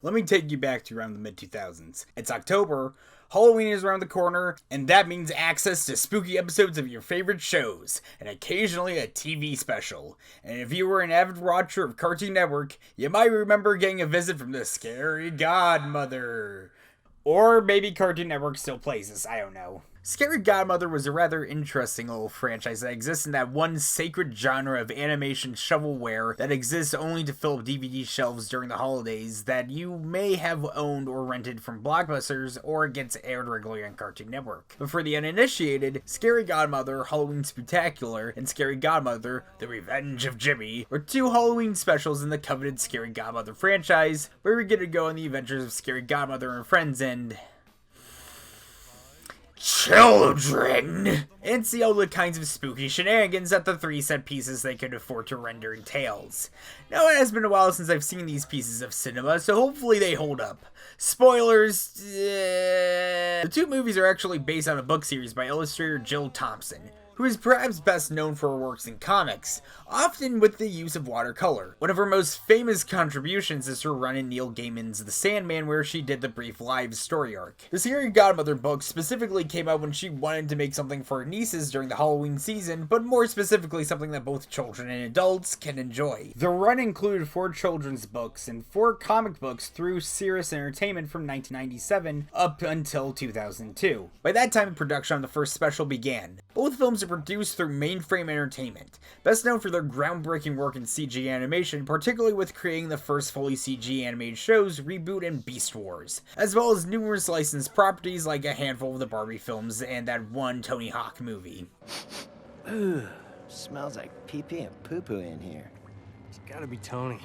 Let me take you back to around the mid-2000s. It's October, Halloween is around the corner, and that means access to spooky episodes of your favorite shows, and occasionally a TV special. And if you were an avid watcher of Cartoon Network, you might remember getting a visit from the scary Godmother. Or maybe Cartoon Network still plays this, I don't know. Scary Godmother was a rather interesting little franchise that exists in that one sacred genre of animation shovelware that exists only to fill up DVD shelves during the holidays that you may have owned or rented from Blockbusters or gets aired regularly on Cartoon Network. But for the uninitiated, Scary Godmother, Halloween Spectacular, and Scary Godmother, The Revenge of Jimmy were two Halloween specials in the coveted Scary Godmother franchise where we get to go on the adventures of Scary Godmother and friends and children, and see all the kinds of spooky shenanigans that the three set pieces they could afford to render entails. Now, it has been a while since I've seen these pieces of cinema, so hopefully they hold up. Spoilers, the two movies are actually based on a book series by illustrator Jill Thompson, who is perhaps best known for her works in comics, often with the use of watercolor. One of her most famous contributions is her run in Neil Gaiman's The Sandman, where she did the brief live story arc. The Scary Godmother book specifically came out when she wanted to make something for her nieces during the Halloween season, but more specifically something that both children and adults can enjoy. The run included 4 children's books and 4 comic books through Sirius Entertainment from 1997 up until 2002. By that time, production on the first special began. Both films are produced through Mainframe Entertainment, best known for their groundbreaking work in CG animation, particularly with creating the first fully CG animated shows, Reboot and Beast Wars, as well as numerous licensed properties like a handful of the Barbie films and that one Tony Hawk movie. Ooh, smells like pee-pee and poo-poo in here. It's gotta be Tony.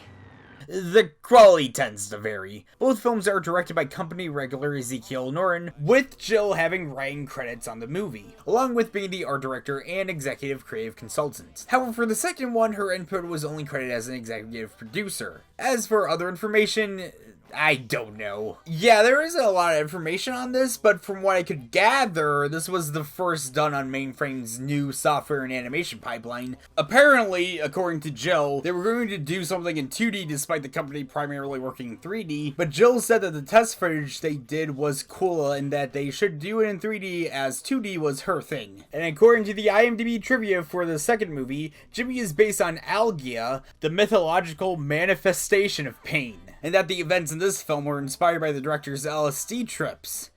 The quality tends to vary. Both films are directed by company regular Ezekiel Noren, with Jill having writing credits on the movie, along with being the art director and executive creative consultant. However, for the second one, her input was only credited as an executive producer. As for other information, I don't know. Yeah, there isn't a lot of information on this, but from what I could gather, this was the first done on Mainframe's new software and animation pipeline. Apparently, according to Jill, they were going to do something in 2D despite the company primarily working in 3D, but Jill said that the test footage they did was cool and that they should do it in 3D as 2D was her thing. And according to the IMDb trivia for the second movie, Jimmy is based on Algia, the mythological manifestation of pain, and that the events in this film were inspired by the director's LSD trips.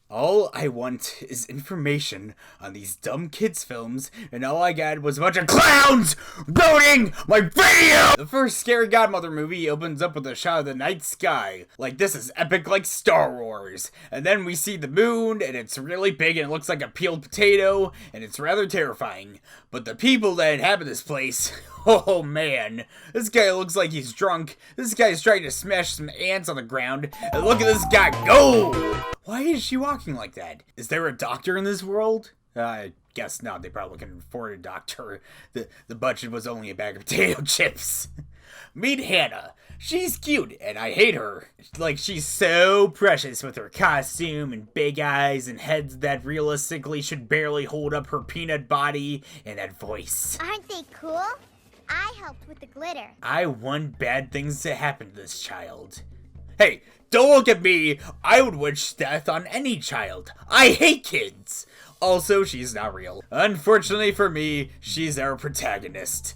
All I want is information on these dumb kids films, and all I got was a bunch of clowns ruining my video! The first Scary Godmother movie opens up with a shot of the night sky, like this is epic like Star Wars. And then we see the moon, and it's really big and it looks like a peeled potato, and it's rather terrifying. But the people that inhabit this place, oh man, this guy looks like he's drunk. This guy's trying to smash some ants on the ground, and look at this guy go! Why is she walking like that? Is there a doctor in this world? I guess not. They probably can afford a doctor. The budget was only a bag of potato chips. Meet Hannah. She's cute, and I hate her. Like, she's so precious with her costume and big eyes and heads that realistically should barely hold up her peanut body and that voice. Aren't they cool? I helped with the glitter. I want bad things to happen to this child. Hey, don't look at me. I would wish death on any child. I hate kids. Also, she's not real. Unfortunately for me, she's our protagonist.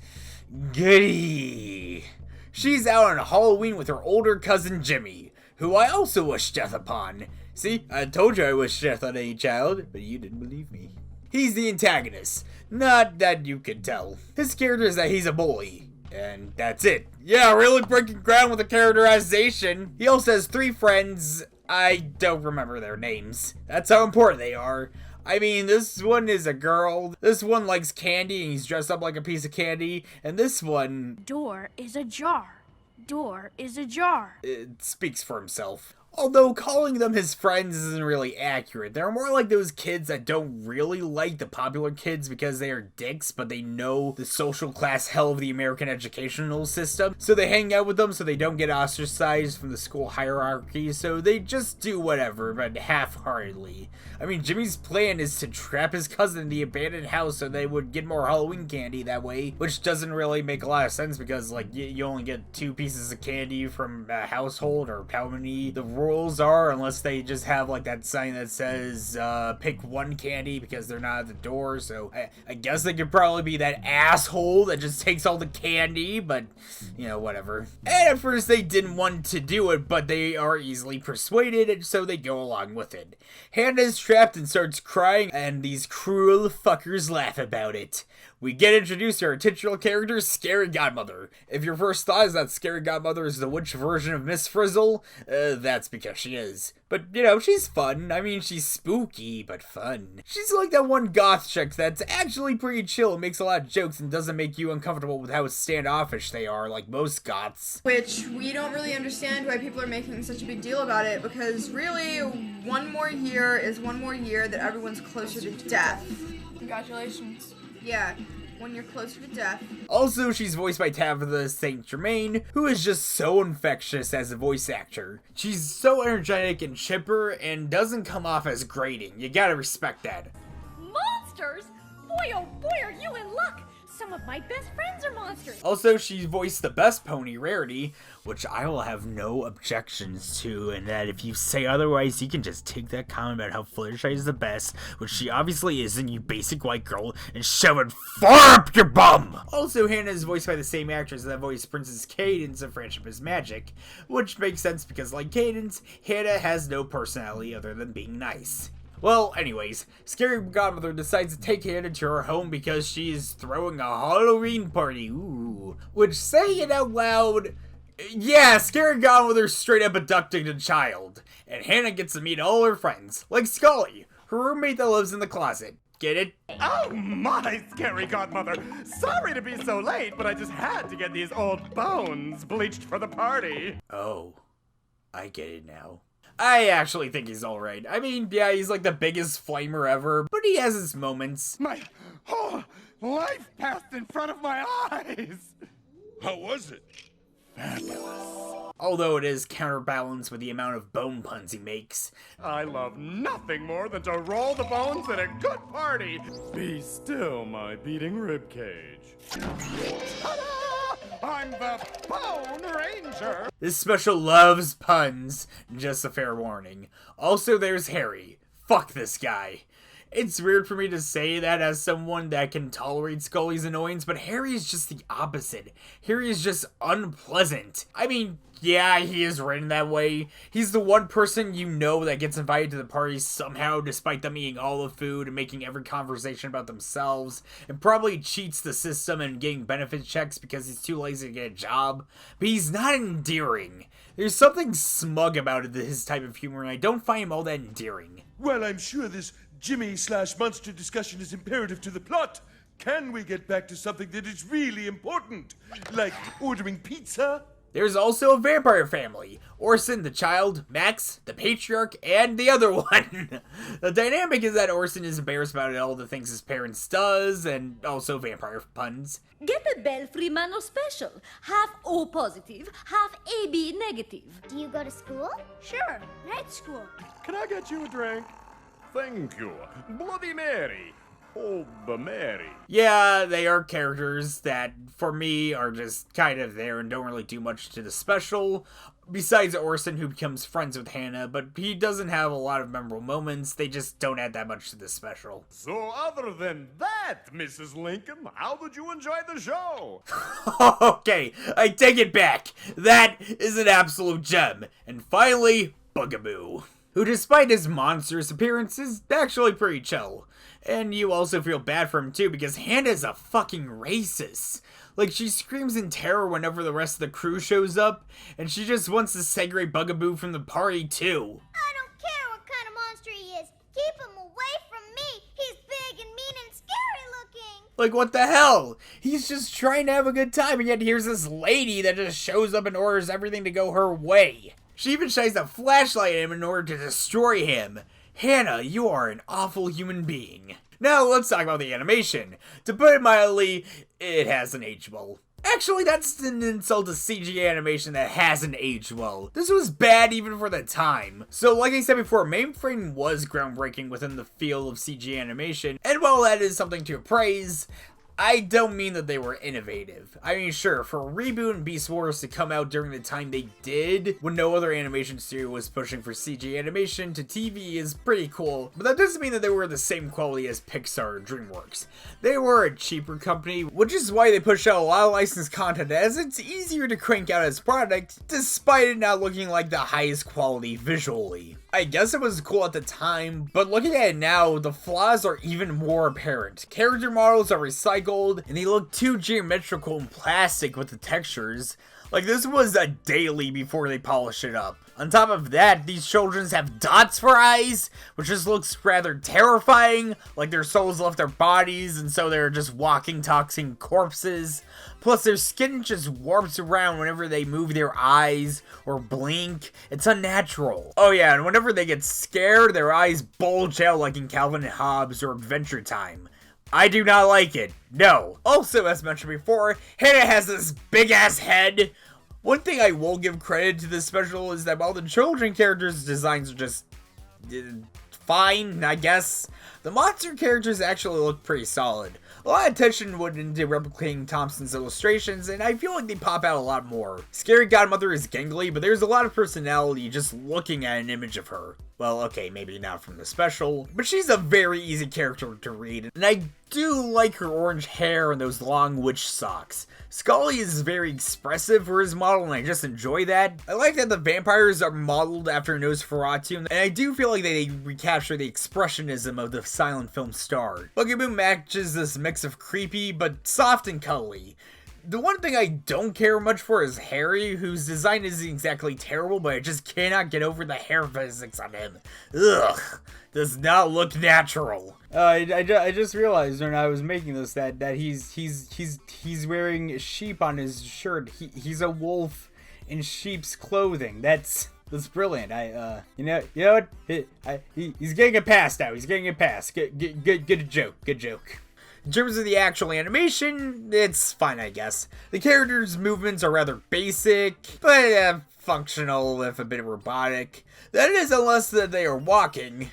Goody. She's out on Halloween with her older cousin Jimmy, who I also wish death upon. See, I told you I wish death on any child, but you didn't believe me. He's the antagonist. Not that you can tell. His character is that he's a bully. And that's it. Yeah, really breaking ground with the characterization. He also has 3 friends. I don't remember their names. That's how important they are. I mean, this one is a girl. This one likes candy and he's dressed up like a piece of candy. And this one... Door is ajar. Door is ajar. It speaks for himself. Although calling them his friends isn't really accurate. They're more like those kids that don't really like the popular kids because they are dicks, but they know the social class hell of the American educational system. So they hang out with them so they don't get ostracized from the school hierarchy. So they just do whatever, but half-heartedly. I mean, Jimmy's plan is to trap his cousin in the abandoned house so they would get more Halloween candy that way, which doesn't really make a lot of sense because, like, you only get 2 pieces of candy from a household, or how many the rules are, unless they just have, like, that sign that says, pick 1 candy because they're not at the door. So I guess they could probably be that asshole that just takes all the candy, but, you know, whatever. And at first they didn't want to do it, but they are easily persuaded, and so they go along with it. Hannah's trapped and starts crying, and these cruel fuckers laugh about it. We get introduced to our titular character, Scary Godmother. If your first thought is that Scary Godmother is the witch version of Miss Frizzle, that's because she is. But, you know, she's fun. I mean, she's spooky, but fun. She's like that one goth chick that's actually pretty chill and makes a lot of jokes and doesn't make you uncomfortable with how standoffish they are, like most goths. Which we don't really understand why people are making such a big deal about it, because really, one more year is one more year that everyone's closer to death. Congratulations. Yeah, when you're closer to death. Also, she's voiced by Tabitha St. Germain, who is just so infectious as a voice actor. She's so energetic and chipper and doesn't come off as grating. You gotta respect that. Monsters? Boy, oh boy, are you in luck! Some of my best friends are monsters! Also, she voiced the best pony, Rarity, which I will have no objections to, and that if you say otherwise, you can just take that comment about how Fluttershy is the best, which she obviously isn't, you basic white girl, and shove it far up your bum! Also, Hannah is voiced by the same actress that voiced Princess Cadence of Friendship is Magic, which makes sense because, like Cadence, Hannah has no personality other than being nice. Well, anyways, Scary Godmother decides to take Hannah to her home because she is throwing a Halloween party. Ooh. Which, saying it out loud, yeah, Scary Godmother's straight up abducting a child. And Hannah gets to meet all her friends, like Scully, her roommate that lives in the closet. Get it? Oh my, Scary Godmother! Sorry to be so late, but I just had to get these old bones bleached for the party. Oh, I get it now. I actually think he's alright. I mean, yeah, he's like the biggest flamer ever, but he has his moments. My whole life passed in front of my eyes! How was it? Fabulous. Although it is counterbalanced with the amount of bone puns he makes. I love nothing more than to roll the bones at a good party. Be still, my beating ribcage. Ta-da! I'm the Bone Ranger! This special loves puns, just a fair warning. Also, there's Harry. Fuck this guy. It's weird for me to say that as someone that can tolerate Scully's annoyance, but Harry is just the opposite. Harry is just unpleasant. I mean, yeah, he is written that way. He's the one person you know that gets invited to the party somehow, despite them eating all the food and making every conversation about themselves, and probably cheats the system and getting benefit checks because he's too lazy to get a job. But he's not endearing. There's something smug about his type of humor, and I don't find him all that endearing. Well, I'm sure this Jimmy/monster discussion is imperative to the plot. Can we get back to something that is really important? Like ordering pizza? There's also a vampire family. Orson, the child, Max, the patriarch, and the other one. The dynamic is that Orson is embarrassed about all the things his parents does, and also vampire puns. Get a Belfry Manor special. Half O positive, half AB negative. Do you go to school? Sure, night school. Can I get you a drink? Thank you. Bloody Mary. Oh, the Mary. Yeah, they are characters that, for me, are just kind of there and don't really do much to the special. Besides Orson, who becomes friends with Hannah, but he doesn't have a lot of memorable moments. They just don't add that much to the special. So other than that, Mrs. Lincoln, how did you enjoy the show? Okay, I take it back. That is an absolute gem. And finally, Bugaboo, who despite his monstrous appearance is actually pretty chill. And you also feel bad for him too because Hannah's a fucking racist. Like, she screams in terror whenever the rest of the crew shows up, and she just wants to segregate Bugaboo from the party too. I don't care what kind of monster he is. Keep him away from me. He's big and mean and scary looking. Like, what the hell? He's just trying to have a good time, and yet here's this lady that just shows up and orders everything to go her way. She even shines a flashlight at him in order to destroy him. Hannah, you are an awful human being. Now let's talk about the animation. To put it mildly, it hasn't aged well. Actually, that's an insult to CG animation that hasn't aged well. This was bad even for the time. So like I said before, Mainframe was groundbreaking within the field of CG animation, and while that is something to praise, I don't mean that they were innovative. I mean, sure, for Reboot and Beast Wars to come out during the time they did, when no other animation studio was pushing for CG animation to TV, is pretty cool, but that doesn't mean that they were the same quality as Pixar or DreamWorks. They were a cheaper company, which is why they push out a lot of licensed content, as it's easier to crank out as product, despite it not looking like the highest quality visually. I guess it was cool at the time, but looking at it now, the flaws are even more apparent. Character models are recycled, and they look too geometrical and plastic with the textures. Like, this was a daily before they polish it up. On top of that, these children have dots for eyes, which just looks rather terrifying, like their souls left their bodies, and so they're just walking, talking corpses. Plus, their skin just warps around whenever they move their eyes or blink. It's unnatural. Oh yeah, and whenever they get scared, their eyes bulge out like in Calvin and Hobbes or Adventure Time. I do not like it. No. Also, as mentioned before, Hannah has this big-ass head. One thing I will give credit to this special is that while the children characters' designs are just fine, I guess, the monster characters actually look pretty solid. A lot of attention went into replicating Thompson's illustrations, and I feel like they pop out a lot more. Scary Godmother is gangly, but there's a lot of personality just looking at an image of her. Well, okay, maybe not from the special, but she's a very easy character to read, and I do like her orange hair and those long witch socks. Scully is very expressive for his model, and I just enjoy that. I like that the vampires are modeled after Nosferatu, and I do feel like they recapture the expressionism of the silent film star. Bugaboo matches this mix of creepy, but soft and cuddly. The one thing I don't care much for is Harry, whose design isn't exactly terrible, but I just cannot get over the hair physics on him. Ugh, does not look natural. I just realized when I was making this that he's wearing sheep on his shirt. He's a wolf in sheep's clothing. That's brilliant. You know what? He's getting a pass now. He's getting a pass. Good joke. Good joke. In terms of the actual animation, it's fine, I guess. The characters' movements are rather basic, but functional, if a bit robotic. That is, unless they are walking.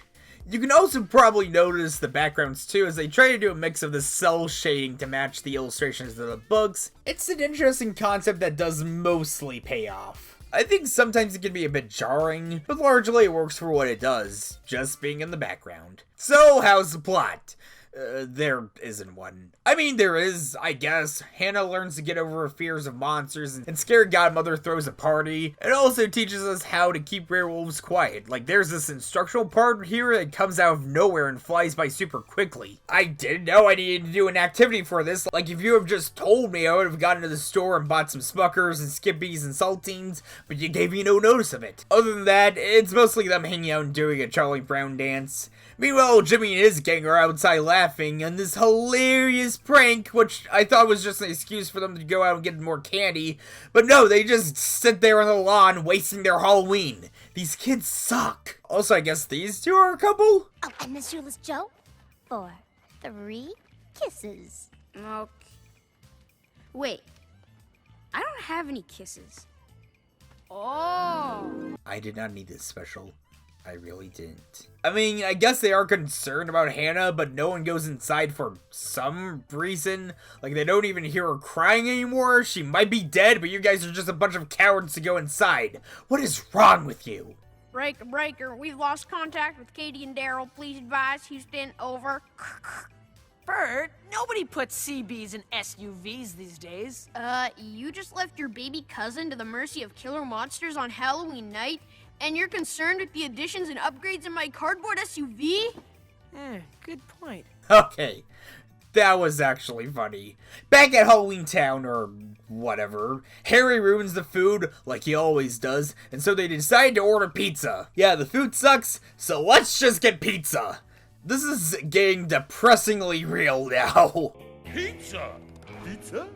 You can also probably notice the backgrounds too, as they try to do a mix of the cell shading to match the illustrations of the books. It's an interesting concept that does mostly pay off. I think sometimes it can be a bit jarring, but largely it works for what it does, just being in the background. So, how's the plot? There isn't one. I mean, there is, I guess. Hannah learns to get over her fears of monsters, and Scary Godmother throws a party. It also teaches us how to keep werewolves quiet. Like, there's this instructional part here that comes out of nowhere and flies by super quickly. I didn't know I needed to do an activity for this. Like, if you have just told me, I would have gone to the store and bought some Smuckers and Skippies and Saltines, but you gave me no notice of it. Other than that, it's mostly them hanging out and doing a Charlie Brown dance. Meanwhile, Jimmy and his gang are outside laughing on this hilarious prank, which I thought was just an excuse for them to go out and get more candy. But no, they just sit there on the lawn wasting their Halloween. These kids suck. Also, I guess these two are a couple? Oh, and Miss Shoeless Joe for 3 kisses. Okay. Wait. I don't have any kisses. Oh. I did not need this special. I really didn't. I mean, I guess they are concerned about Hannah, but no one goes inside for some reason. Like, they don't even hear her crying anymore. She might be dead, but you guys are just a bunch of cowards to go inside. What is wrong with you? Breaker, we've lost contact with Katie and Daryl. Please advise Houston, over. Bert, nobody puts CBs in SUVs these days. You just left your baby cousin to the mercy of killer monsters on Halloween night? And you're concerned with the additions and upgrades in my cardboard SUV? Good point. Okay, that was actually funny. Back at Halloween Town, or whatever, Harry ruins the food, like he always does, and so they decide to order pizza. Yeah, the food sucks, so let's just get pizza. This is getting depressingly real now. Pizza? Pizza?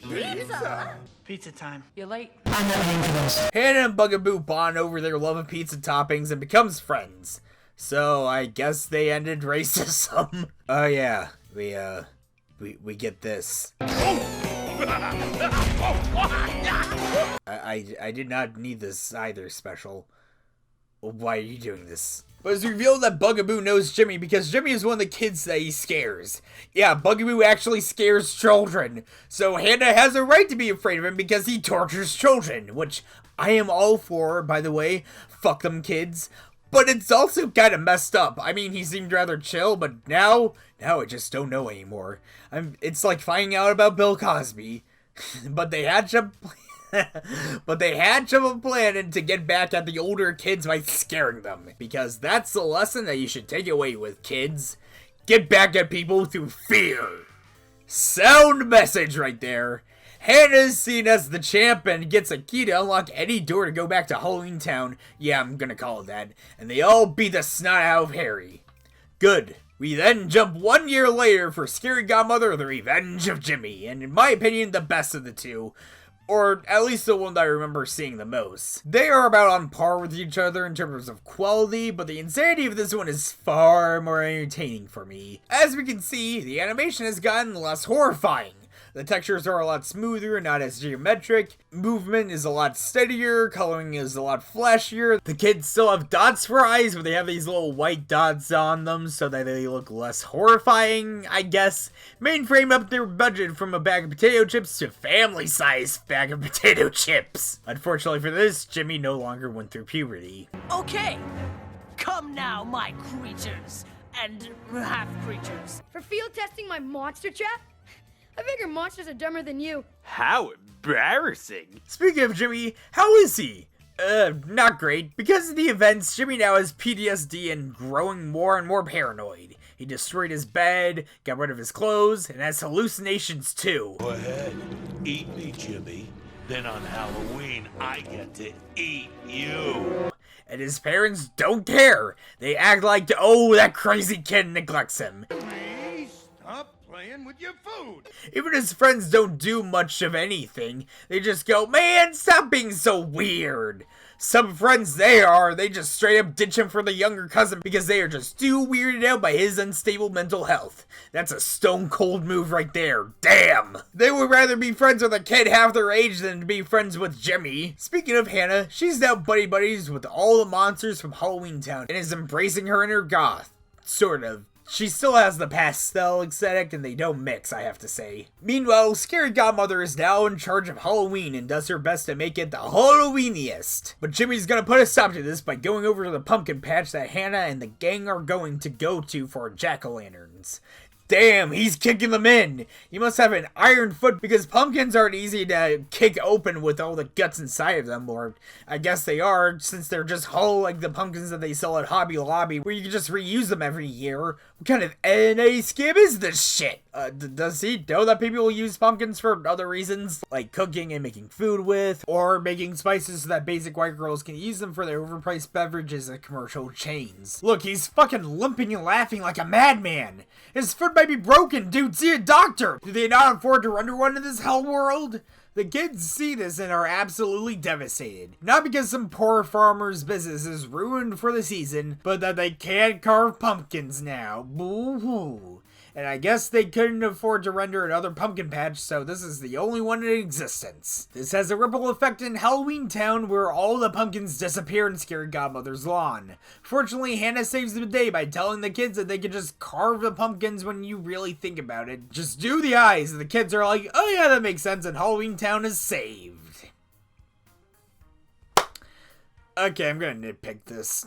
Pizza? Pizza time. You late? Hannah and Bugaboo bond over their love of pizza toppings and becomes friends. So I guess they ended racism. Oh yeah, we get this. I did not need this either, Special. Why are you doing this? But it's revealed that Bugaboo knows Jimmy because Jimmy is one of the kids that he scares. Yeah, Bugaboo actually scares children. So Hannah has a right to be afraid of him because he tortures children. Which I am all for, by the way. Fuck them kids. But it's also kind of messed up. I mean, he seemed rather chill, but now I just don't know anymore. It's like finding out about Bill Cosby. But they hatch a plan to get back at the older kids by scaring them. Because that's the lesson that you should take away with kids. Get back at people through fear. Sound message right there. Hannah is seen as the champ and gets a key to unlock any door to go back to Halloween Town. Yeah, I'm gonna call it that. And they all beat the snot out of Harry. Good. We then jump 1 year later for Scary Godmother, The Revenge of Jimmy. And in my opinion, the best of the two. Or at least the one that I remember seeing the most. They are about on par with each other in terms of quality, but the insanity of this one is far more entertaining for me. As we can see, the animation has gotten less horrifying. The textures are a lot smoother, not as geometric. Movement is a lot steadier. Coloring is a lot flashier. The kids still have dots for eyes, but they have these little white dots on them so that they look less horrifying, I guess. Mainframe upped their budget from a bag of potato chips to family-sized bag of potato chips. Unfortunately for this, Jimmy no longer went through puberty. Okay. Come now, my creatures. And half-creatures. For field testing my monster trap? I figure monsters are dumber than you. How embarrassing. Speaking of Jimmy, how is he? Not great. Because of the events, Jimmy now has PTSD and growing more and more paranoid. He destroyed his bed, got rid of his clothes, and has hallucinations too. Go ahead, eat me, Jimmy. Then on Halloween, I get to eat you. And his parents don't care. They act like, oh, that crazy kid neglects him. Please stop playing with your food. Even his friends don't do much of anything. They just go, man, stop being so weird. Some friends they just straight up ditch him for the younger cousin because they are just too weirded out by his unstable mental health. That's a stone cold move right there. Damn! They would rather be friends with a kid half their age than to be friends with Jimmy. Speaking of Hannah, she's now buddies with all the monsters from Halloween Town and is embracing her inner goth. Sort of. She still has the pastel aesthetic and they don't mix, I have to say. Meanwhile, Scary Godmother is now in charge of Halloween and does her best to make it the Halloweeniest. But Jimmy's gonna put a stop to this by going over to the pumpkin patch that Hannah and the gang are going to go to for jack-o'-lanterns. Damn, he's kicking them in. He must have an iron foot because pumpkins aren't easy to kick open with all the guts inside of them, or I guess they are, since they're just hollow like the pumpkins that they sell at Hobby Lobby, where you can just reuse them every year. What kind of NA scam is this shit? Does he know that people will use pumpkins for other reasons, like cooking and making food with, or making spices so that basic white girls can use them for their overpriced beverages at commercial chains? Look, he's fucking limping and laughing like a madman. His foot might be broken, dude. See a doctor. Do they not afford to run to one in this hell world? The kids see this and are absolutely devastated. Not because some poor farmer's business is ruined for the season, but that they can't carve pumpkins now. Boo-hoo. And I guess they couldn't afford to render another pumpkin patch, so this is the only one in existence. This has a ripple effect in Halloween Town, where all the pumpkins disappear in Scary Godmother's lawn. Fortunately, Hannah saves the day by telling the kids that they can just carve the pumpkins when you really think about it. Just do the eyes, and the kids are like, oh yeah, that makes sense, and Halloween Town is saved. Okay, I'm gonna nitpick this.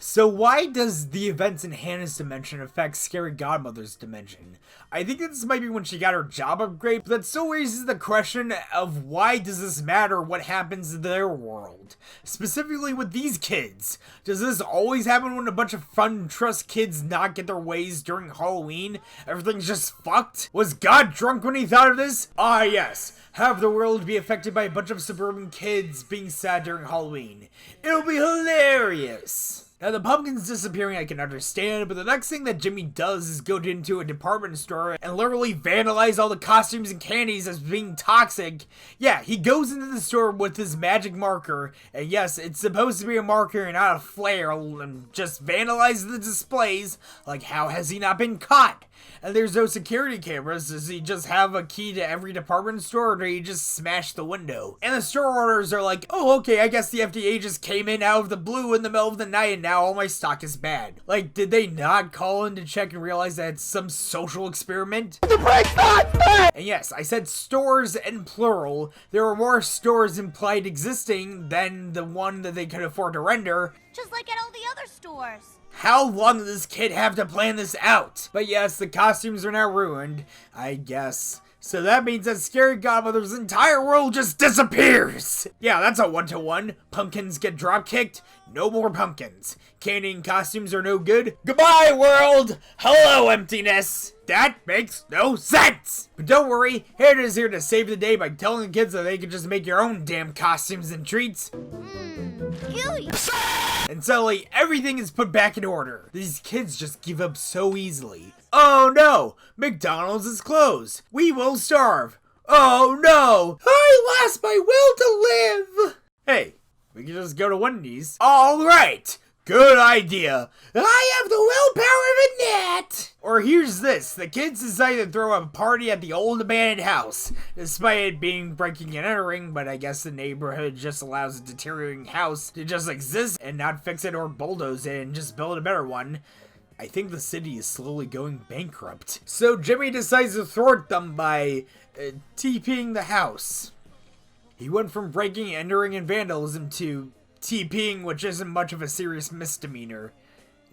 So why does the events in Hannah's dimension affect Scary Godmother's dimension? I think this might be when she got her job upgrade, but that still raises the question of why does this matter what happens in their world? Specifically with these kids. Does this always happen when a bunch of fun trust kids not get their ways during Halloween? Everything's just fucked? Was God drunk when he thought of this? Ah yes. Have the world be affected by a bunch of suburban kids being sad during Halloween. It'll be hilarious. Now, the pumpkins disappearing I can understand, but the next thing that Jimmy does is go into a department store and literally vandalize all the costumes and candies as being toxic. Yeah, he goes into the store with his magic marker, and yes, it's supposed to be a marker and not a flare, and just vandalize the displays. Like, how has he not been caught? And there's no security cameras. Does he just have a key to every department store, or do he just smash the window? And the store orders are like, oh, okay, I guess the FDA just came in out of the blue in the middle of the night and now all my stock is bad. Like, did they not call in to check and realize that it's some social experiment? The brake's not bad! And yes, I said stores in plural. There were more stores implied existing than the one that they could afford to render. Just like at all the other stores. How long does this kid have to plan this out? But yes, the costumes are now ruined, I guess. So that means that Scary Godmother's entire world just disappears! Yeah, that's a 1-to-1. Pumpkins get drop-kicked, no more pumpkins. Candy and costumes are no good. Goodbye, world! Hello, emptiness! That makes no sense! But don't worry, Hannah is here to save the day by telling the kids that they can just make your own damn costumes and treats. And suddenly, everything is put back in order. These kids just give up so easily. Oh no! McDonald's is closed. We will starve. Oh no! I lost my will to live! Hey, we can just go to Wendy's. Alright! Good idea. I have the willpower of a gnat! Or here's this. The kids decide to throw a party at the old abandoned house. Despite it being breaking and entering, but I guess the neighborhood just allows a deteriorating house to just exist and not fix it or bulldoze it and just build a better one. I think the city is slowly going bankrupt. So Jimmy decides to thwart them by TPing the house. He went from breaking, entering, and vandalism to TPing, which isn't much of a serious misdemeanor.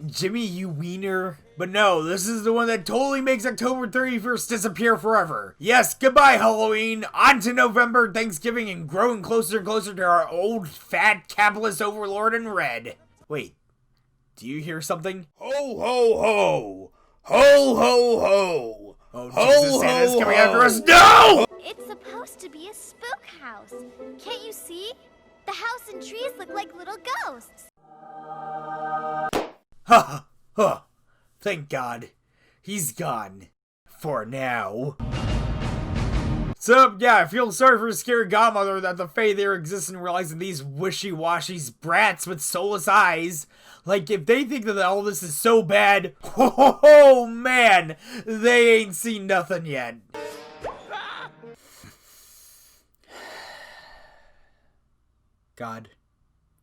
Jimmy, you wiener. But no, this is the one that totally makes October 31st disappear forever. Yes, goodbye Halloween, on to November, Thanksgiving, and growing closer and closer to our old, fat, capitalist overlord in red. Wait, do you hear something? Ho, ho, ho! Ho, ho, ho! Oh, Jesus, Santa's coming after us. No! It's supposed to be a spook house. Can't you see? The house and trees look like little ghosts. Ha ha! Thank God. He's gone. For now. So, yeah, I feel sorry for Scary Godmother that the Fae there exists and realizing these wishy-washy brats with soulless eyes. Like, if they think that all this is so bad, oh man, they ain't seen nothing yet. God,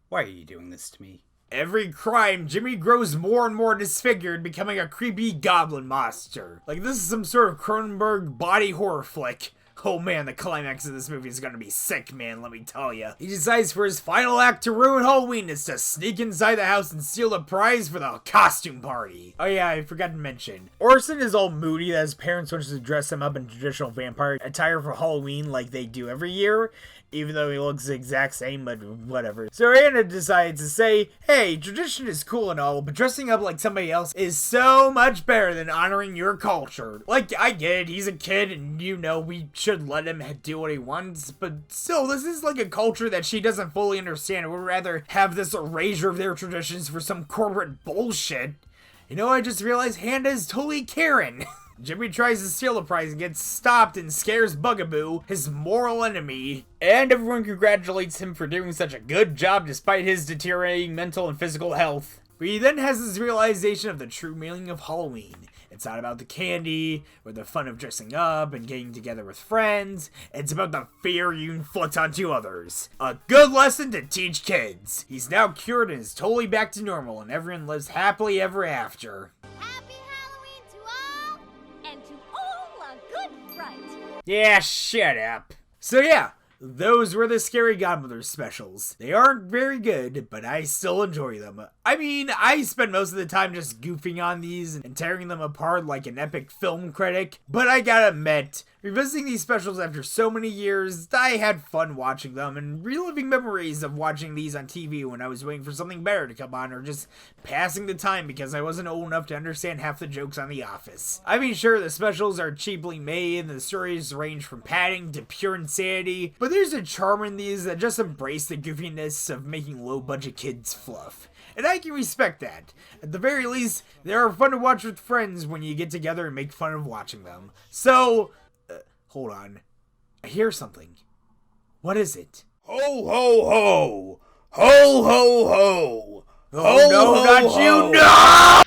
why are you doing this to me? Every crime, Jimmy grows more and more disfigured, becoming a creepy goblin monster. Like, this is some sort of Cronenberg body horror flick. Oh man, the climax of this movie is gonna be sick, man, let me tell ya. He decides for his final act to ruin Halloween is to sneak inside the house and steal the prize for the costume party. Oh yeah, I forgot to mention. Orson is all moody that his parents want to dress him up in traditional vampire attire for Halloween like they do every year. Even though he looks the exact same, but whatever. So Anna decides to say, hey, tradition is cool and all, but dressing up like somebody else is so much better than honoring your culture. Like, I get it, he's a kid, and you know, we should let him do what he wants, but still, this is like a culture that she doesn't fully understand. Would rather have this erasure of their traditions for some corporate bullshit. You know, I just realized Hannah is totally Karen. Jimmy tries to steal the prize and gets stopped and scares Bugaboo, his mortal enemy. And everyone congratulates him for doing such a good job despite his deteriorating mental and physical health. But he then has this realization of the true meaning of Halloween. It's not about the candy, or the fun of dressing up and getting together with friends. It's about the fear you inflict onto others. A good lesson to teach kids. He's now cured and is totally back to normal, and everyone lives happily ever after. Yeah, shut up. So yeah, those were the Scary Godmother specials. They aren't very good, but I still enjoy them. I mean, I spend most of the time just goofing on these and tearing them apart like an epic film critic, but I gotta admit, Revisiting these specials after so many years, I had fun watching them and reliving memories of watching these on TV when I was waiting for something better to come on or just passing the time because I wasn't old enough to understand half the jokes on The Office. I mean, sure, the specials are cheaply made and the stories range from padding to pure insanity, but there's a charm in these that just embrace the goofiness of making low-budget kids fluff. And I can respect that. At the very least, they are fun to watch with friends when you get together and make fun of watching them. So... hold on. I hear something. What is it? Ho, ho, ho! Ho, ho, ho! Oh, no, not you! No!